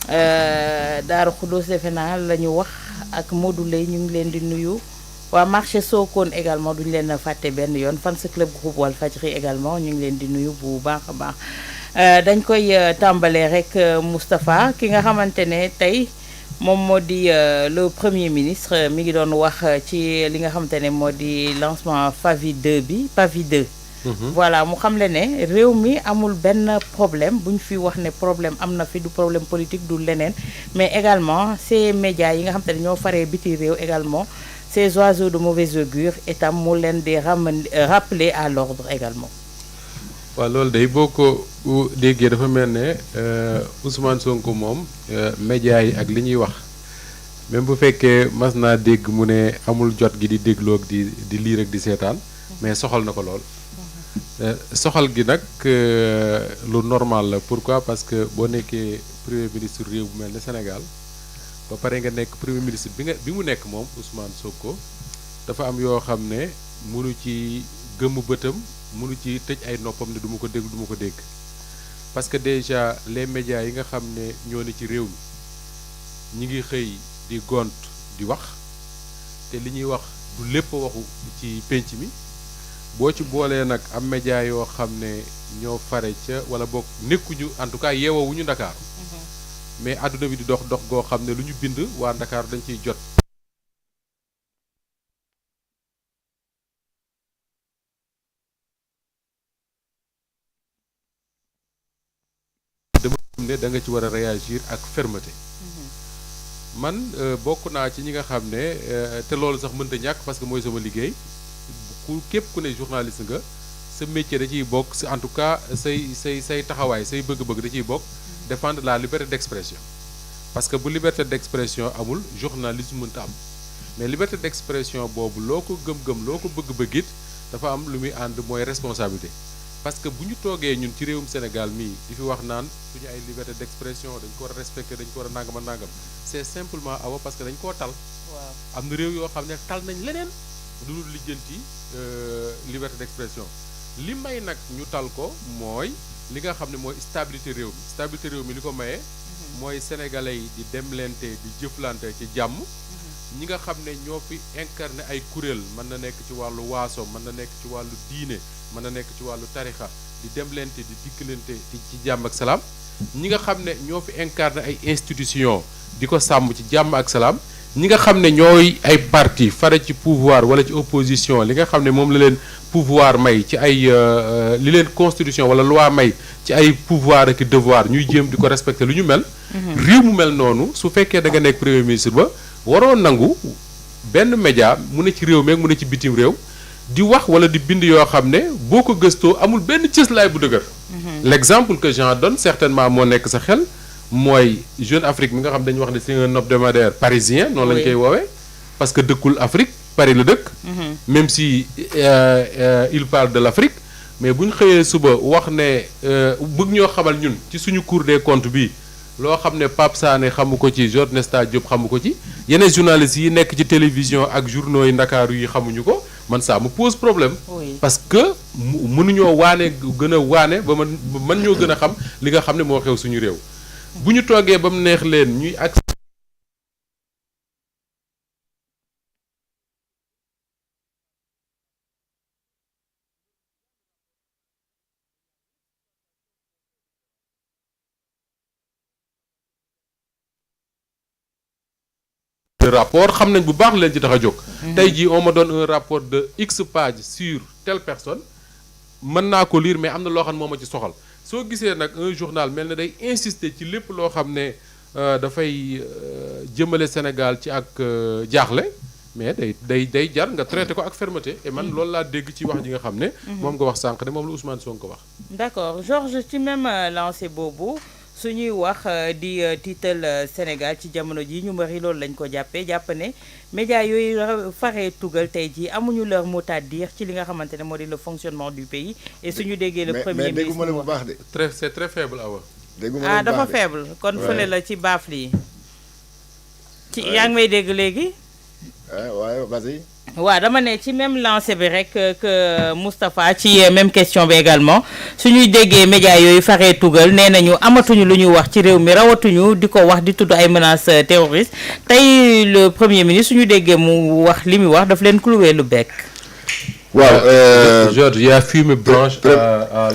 Daaru Khoudoss defe naa la ñu wax ak Modou Lay ñu ngi leen di nuyu waa marché Sokone également duñu leen a fàtte benn yoon fan sa club groupe Walfadjri également ñu ngi leen di nuyu bu baax a baax dañ koy tàmbalee rek Moustapha ki nga xamante ne tey moom moo di le premier ministre mi ngi doon wax ci li nga xamante ne moo di lancement Pavi 2 bi Pavi 2. Voilà mu xamle ne réew mi amul benn problème bu ñu fi wax ne problème am na fi du problème politique du leneen mais également ces médias yi nga xamante ne ñoo faree biti réew également ces oiseaux de mauvaise augure itam mu leen di rappeler à l'ordre également. waaw loolu day boo ko déggee dafa mel ne Ousmane Sonko moom médias yi ak li ñuy wax même bu fekkee mas naa dégg mu ne amul jot gi di dégloo ak di lire ak di seetaan mais soxal na ko lool. soxal gi nag lu normal la pourquoi parce que boo nekkee premier ministre réew bu mel ne Sénégal ba pare nga nekk premier ministre bi mu nekk moom Ousmane Sonko dafa am yoo xam ne mënu ci gëmm bëtam mënu ci tëj ay noppam ne du ma ko dégg du ma ko dégg parce que déjà les médias yi nga xam ne ñoo ne ci réew mi ñi ngi xëy di gont di wax te li ñuy wax du lépp waxu ci pénc mi boo ci boolee nag am média yoo xam ne ñoo fare ca wala boog nekkuñu en tout cas yeewawuñu Ndakaaru mais àdduna bi di dox dox goo xam ne lu ñu bind waa Ndakaaru dañ ciy jot dama ne da nga ci war a réagir ak fermeté man bokk naa ci ñi nga xam ne te loolu sax mënta ñàkk parce que mooy sama liggéey képp ku ne journaliste nga sa métier da ciy bokk si en tout cas say taxawaay say bëgg-bëgg da ciy bokk défendre la liberté d'expression parce que bu liberté d'expression amul journalisme mënta am mais liberté d'expression boobu loo ko gëm-gëm loo ko bëgg-bëgg it dafa am lu muy ànd mooy responsabilité parce que bu ñu toogee ñun ci réewum Sénégal mii di fi wax naan suñu ay liberté d'expression dañ ko war a respecter dañ ko war a nangam a nangam c'est simplement awa parce que dañ koo tal am na réew yoo xam ne tal nañ leneen lu dul lijjanti liberté d'expression li may nag ñu tal ko mooy li nga xam ne mooy stabilité réew mi li ko maye mooy sénégalais yi di demlante di jëflante ci jàmm ñi nga xam ne ñoo fi incarné ay kuréel mën na nekk ci wàllu waaso mën na nekk ci wàllu diine mën na nekk ci wàllu tarixa di demlante di dikkalante ci jàmm ak salaam ñi nga xam ne ñoo fi incarné ay institution di ko sàmm ci jàmm ak salaam ñi nga xam ne ñooy ay parti fare ci pouvoir wala ci opposition li nga xam ne moom la leen pouvoir may ci ay li leen constitution wala loi may ci ay pouvoir ak devoir ñuy jéem di ko respecter lu ñu mel réew mu mel noonu su fekkee da nga nekk premier ministre ba waroo nangu benn média mu ne ci réew meeg mu ne ci bitim réew di wax wala di bind yoo xam ne boo ko gëstoo amul benn cëslaay bu dëgër l'exemple que j'en donne certainement moo nekk sa xel mooy Jeune Afrique mi nga xam dañuy wax ne c'est un hebdomadaire parisien noonu lañ koy woowee parce que dëkkul Afrique Paris la dëkk même si il parle de l'Afrique mais bu ñu xëyee suba wax ne bëgg ñoo xamal ñun ci suñu Cour des comptes bi loo xam ne Pape Sané xamu ko ci Georges Nesta Diop xamu ko ci yeneen journalistes yi nekk ci télévision ak journaux yi Ndakaaru yi xamuñu ko man ça me pose problème parce que mënuñoo waane gën a waane ba man ñoo gën a xam li nga xam ne moo xew suñu réew bu ñu toogee ba mu neex leen ñuy ak rapport xam nañ bu baax leen ci tax a jóg tey jii on me donne un rapport de X page sur telle personne mën naa ko lire mais am na loo xam ne moo ma ci soxal soo gisee nag un journal mel na day insister ci lépp loo xam ne dafay jëmale Sénégal ci ak jaaxle mais day jar nga traité ko ak fermeté et man loolu laa dégg ci wax ji nga xam ne moom nga wax sànq ne moom la Ousmane Sonko wax d'accord Georges ci même lancé boobu su ñuy wax di tiital Sénégal ci jamono ji ñu bari loolu lañ ko jàppee jàpp ne médias yooyu faree tugal tey jii amuñu leur mot à dire ci li nga xamante ne moo di le fonctionnement du pays et suñu déggee le premier ministre mais dégguma la bu baax de c'est très faible awa ah dafa faible kon fële la ci baaf lii ci yaa ngi may dégg léegi waaye vas-y waaw dama ne ci même lancé bi rek que Moustapha ci même question bi également suñuy déggee médias yooyu faree tugal nee nañu amatuñu lu ñuy wax ci réew mi rawatuñu di ko wax di tudd ay menaces terroristes tey le premier ministre suñu déggee mu wax li muy wax daf leen clouer lu bekk. waaw Georges, il y a fumée blanche à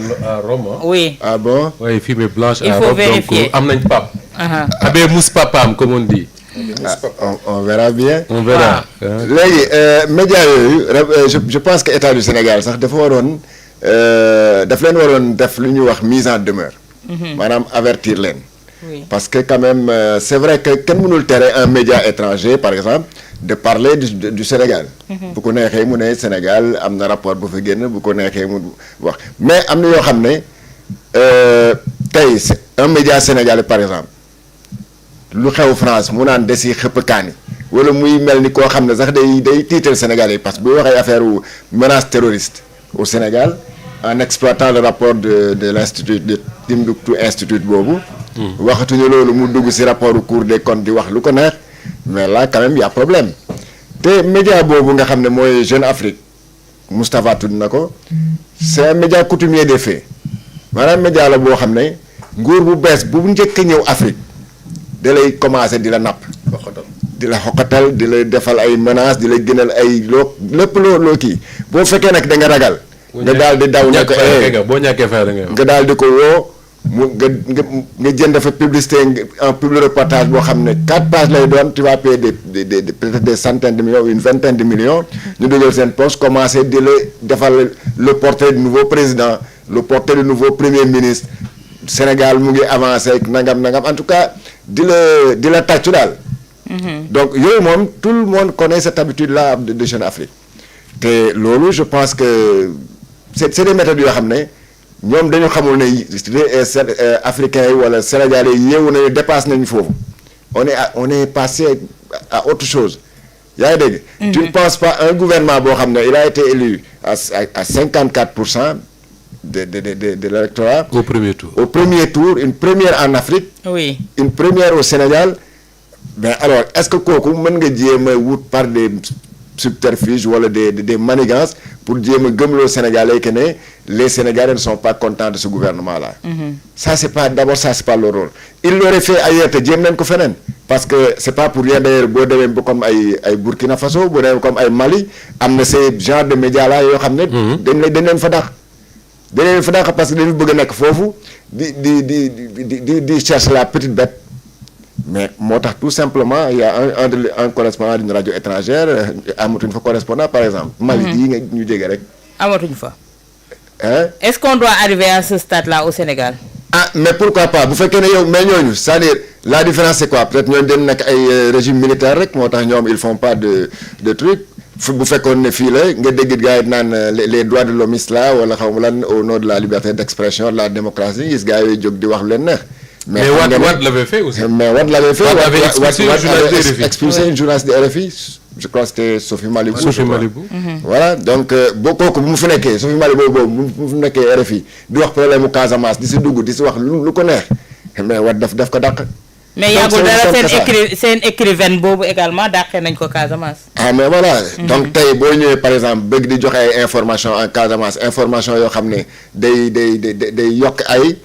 Rome. Hein? Oui. Ah bon? Oui, fumée blanche Il à faut Rome. vérifier. Donc, am nañ pap. Abe mus papam, comme on dit. On verra bien. On verra. léegi médias yooyu je pense que état du Sénégal sax dafa waroon daf leen waroon def lu ñuy wax mise en demeure. maanaam avertir leen. Oui. Parce que quand même c'est vrai que kenn mënul tere un média étranger par exemple de parler du Sénégal. bu ko neexee mu ne Sénégal am na rapport bu fa génn bu ko neexee mu wax mais am na yoo xam ne tey un média sénégalais par exemple lu xew France mu naan desi xëpp kaani wala muy mel ni koo xam ne sax day tiital Sénégalais parce que bu waxee affaire wu menace terroriste au Sénégal en exploitant le rapport de l'institut de Timbuktu Institute boobu. waxatuñu loolu mu dugg ci rapport Cour des comptes di wax lu ko neex mais là quand même y a problème te média boobu nga xam ne mooy Jeune Afrique Moustapha tudd na ko c'est un média coutumier des faits maanaam média la boo xam ne nguur bu bees bu njëkk a ñëw Afrique da lay commencer di la napp di la xoqatal di la defal ay menaces di la gënal ay lépp loo kii boo fekkee nag da nga ragal nga daal di daw ne ko boo ñàkkee fayda nga daal di ko woo mu nga jënd fa publicité en public reportage boo xam ne 4 pages lay doon tu vas payer peut-être des centaines de millions ou une vingtaine de millions ñu dugal seen poche commencer di la defal le portrait du nouveau président le portrait du nouveau premier ministre Sénégal mu ngi avancé nangam en tout cas di la tàccu daal. Donc yooyu moom tout le monde connaît cette habitude-là de Jeune Afrique te loolu je pense que c'est des méthodes yoo xam ne ñoom dañu xamul ne africains yi wala sénégalais yi yeewu nañu dépasse nañu foofu on est passé à autre chose yaa ngi dégg. Tu ne penses pas un gouvernement boo xam ne il a été élu à 54% de l'électorat. Au premier tour. Au premier tour, une première en Afrique. Oui. Une première au Sénégal. Ben alors, est-ce que kooku mën nga jéem a wut par des subterfuges wala des manigances pour jéem a gëmloo Sénégalais que ne les Sénégalais ne sont pas contents de ce gouvernement-là. Ça c'est pas leur rôle. Ils l'auraient fait ailleurs te jéem nañ ko feneen parce que c'est pas pour rien d'ailleurs boo demee ba comme ay Burkina Faso boo demee comme ay Mali am na ces genre de médias là yoo xam ne. dañ leen fa dàq. dañ fa dàq parce que dañu bëgg a nekk foofu di chercher la petite bête mais moo tax tout simplement il y a un correspondant d'une radio étrangère amatuñ fa correspondant par exemple. Mali yi nga ñu jege rek. amatuñ fa. hein. Est-ce qu'on doit arriver à ce stade-là au Sénégal? Ah mais pourquoi pas bu fekkee ne yow mais ñooñu c'est-à-dire la différence c'est quoi peut-être ñooñu dañ nekk ay régime militaire rek moo tax ñoom ils font pas de trucs. bu fekkoon ne fii la nga dégg gars yi naan les droits de l'homme là wala xaw ma lan au nom de la liberté d'expression de la démocratie gis gars yooyu jóg di wax lu leen neex. mais Wade l'avait fait aussi. mais Wade l'avait fait. Wade avait expulsé une journaliste de RFI je crois que c'était Sophie Malibou. Sophie Malibou. Voilà donc boo kooku bu mu fi nekkee Sophie Malibou boobu bu mu fi nekkee RFI di wax problème mu Casamance di si dugg di si wax lu ko neex mais Wade daf ko dàq. mais yàggul dara seen écrivaine boobu également dàqee nañ ko Casamance. ah mais voilà. donc tey boo ñëwee par exemple bëgg di joxe ay information en Casamance information yoo xam ne day yokk ay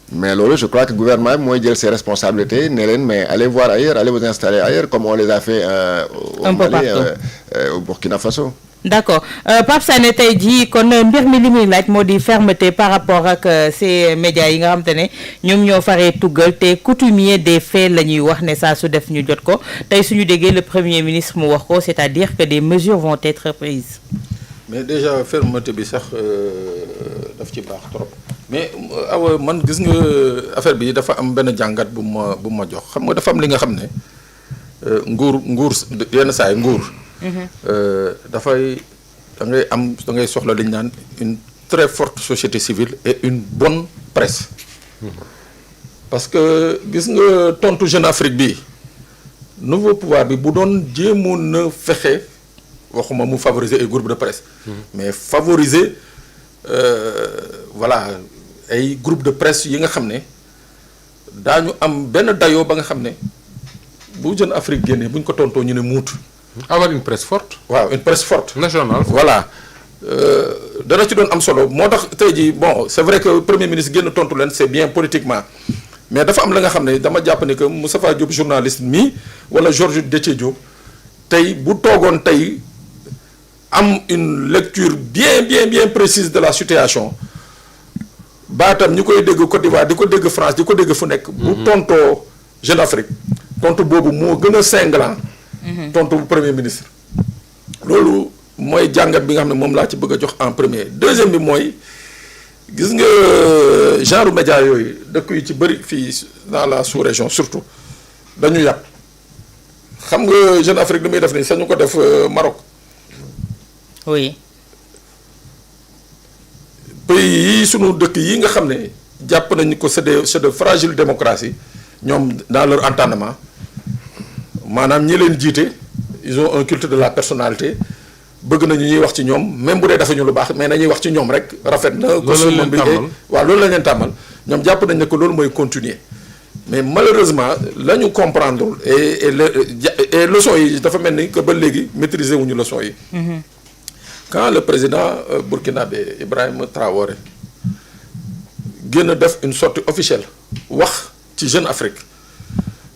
mais loolu je crois que gouvernement bi mooy jël ses responsabilités ne leen mais allez voir ailleurs allez vous installer ailleurs comme on les a fait au Mali au Burkina Faso. D'accord Pape Sané tey jii kon mbir mi li muy laaj moo di fermeté par rapport ak ces médias yi nga xam te ne ñoom ñoo faree tuggal te coutumier des faits la ñuy wax ne saa su def ñu jot ko tey suñu déggee le premier ministre mu wax ko c'est-à-dire que des mesures vont être prises. mais déjà fermeté bi sax daf ci baax trop mais awa man gis nga affaire bi dafa am benn jàngat bu ma jox xam nga dafa am li nga xam ne nguur yenn saa yi nguur. dafay da ngay soxla li ñu naan une très forte société civile et une bonne presse parce que gis nga tontu Jeune Afrique bi nouveau pouvoir bi bu doon jéemoon na fexe waxuma mu favoriser ay groupes de presse mais favoriser voilà ay groupes de presse yi nga xam ne daañu am benn dayoo ba nga xam ne bu Jeune Afrique génnee bu ñu ko tontoo ñu ne muut avoir une presse forte. waaw une presse forte. nationale. voilà dana ci doon am solo moo tax tey jii bon c'est vrai que premier ministre génn tontu leen c'est bien politiquement mais dafa am la nga xam ne dama jàpp ni que Moustapha Diop journaliste mi wala Georges Déthié Diop tey bu toogoon tey am une lecture bien précise de la situation baatam ñu koy dégg Côte d'Ivoire di ko dégg France di ko dégg fu nekk. bu tontoo Jeune Afrique tontu boobu moo gën a cinglant. tontu bu premier ministre. loolu mooy jàngat bi nga xam ne moom laa ci bëgg a jox en premier deuxième bi mooy gis nga genre média yooyu dëkk yu ci bëri fii dans la sous-région surtout dañu yàpp xam nga Jeune Afrique li muy def nii sañu ko def Maroc. oui. pays yi sunu dëkk yi nga xam ne jàpp nañu ko c'est de fragile démocratie ñoom dans leur entendement maanaam ñi leen jiite ils ont un culte de la personnalité bëgg nañu ñuy wax ci ñoom même bu dee dafa ñu lu baax mais nañuy wax ci ñoom rek rafet na. loolu lañ leen tàmmal waaw loolu lañ leen tàmmal ñoom jàpp nañ ne que loolu mooy continuer mais malheureusement la ñu comprendre et leçons yi dafa mel ni que ba léegi maîtriser wuñu leçons yi. Quand le président burkinabé Ibrahima Traoré génn def une sortie officielle wax ci Jeune Afrique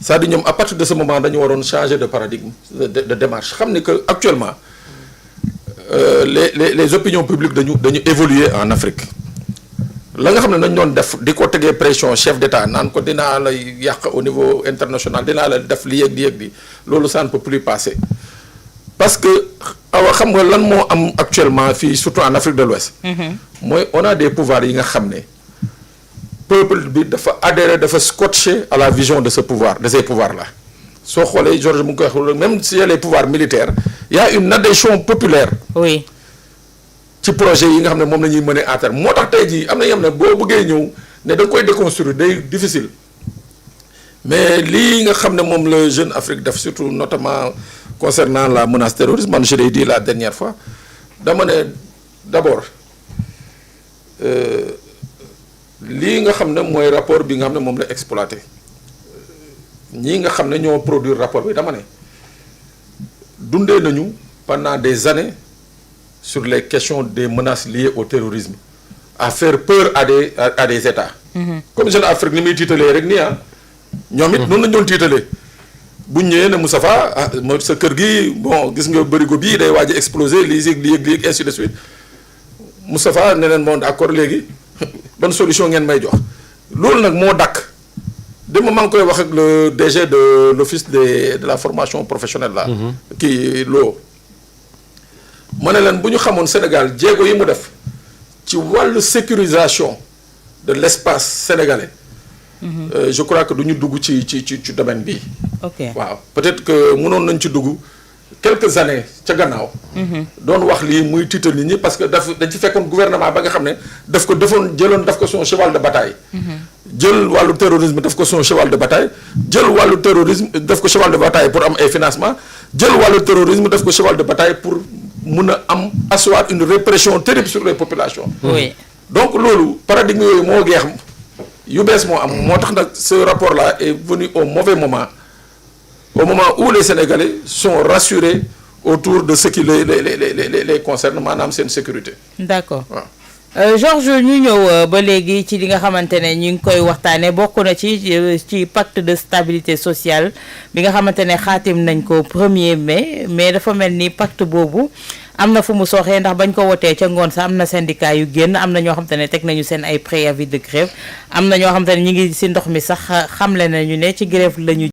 c'est-à-dire ñoom à partir de ce moment dañu waroon changer de paradigme de démarche xam ni que actuellement les opinions publiques dañu évoluer en Afrique la nga xam ne nañ doon def di ko tegee pression chef d'État naan ko dinaa lay yàq au niveau international dinaa la def li yëg di loolu ça ne peut plus passer parce que awa xam nga lan moo am actuellement fii surtout en Afrique de l'Ouest mooy on a des pouvoirs yi nga xam ne peuple bi dafa adhérer dafa scotché à la vision de ce pouvoir de ces pouvoirs là soo xoolee Georges mu ngi koy wax même si les pouvoirs militaires il y a une adhésion populaire. oui. ci projet yi nga xam ne moom la ñuy mener à terme moo tax tey jii am na yoo xam ne boo bëggee ñëw ne da nga koy déconstruire day difficile mais lii nga xam ne moom la Jeune Afrique def surtout notamment concernant la menace terroriste man je l'ai dit la dernière fois dama ne d'abord lii nga xam ne mooy rapport bi nga xam ne moom la exploité ñii nga xam ne ñoo produire rapport bi dama ne dundee nañu pendant des années sur les questions des menaces liées au terrorisme à faire peur à des États. Comme Jeune Afrique ni muy tiitalee rek nii ah. ñoom it noonu lañu doon tiitalee bu ñëwee ne Moustapha ah mooy sa kër gi bon gis nga bërigo bii day waaj a exploser lii yëg ainsi de suite Moustapha ne leen bon d'accord léegi bonne solution ngeen may jox loolu nag moo dakk dama maa ngi koy wax ak le DG de l'office de la formation professionnelle là. kii loo ma ne leen bu ñu xamoon Sénégal jéego yi mu def ci wàllu sécurisation de l'espace sénégalais. Je crois que du ñu dugg ci domaine bii. ok waaw peut-être que mënoon nañ ci dugg quelques années ca gannaaw. doon wax lii muy tiital nit ñi parce que dañ ci fekkoon gouvernement ba nga xam ne daf ko son cheval de bataille. jël wàllu terrorisme daf ko son cheval de bataille jël wàllu terrorisme daf ko cheval de bataille pour am ay financement jël wàllu terrorisme daf ko cheval de bataille pour mun a am asseoir une répression terrible sur les populations. oui donc loolu paradigme yooyu moo geex yu bees moo am moo tax nag ce rapport là est venu au mauvais moment où les Sénégalais sont rassurés autour de ce qui les concerne maanaam seen sécurité. d'accord. waaw. Georges ñu ñëw ba léegi ci li nga xamante ne ñu ngi koy waxtaanee bokk na ci pacte de stabilité sociale bi nga xamante ne xaatim nañ ko 1er mai mais dafa mel ni pacte boobu am na fu mu sooxee ndax bañ ko wotee ca ngoon sax am na syndicat yu génn am na ñoo xamante ne teg nañu seen ay préavis de grève am na ñoo xamante ne ñu ngi ci ndox mi sax xamle nañu ne ci grève lañu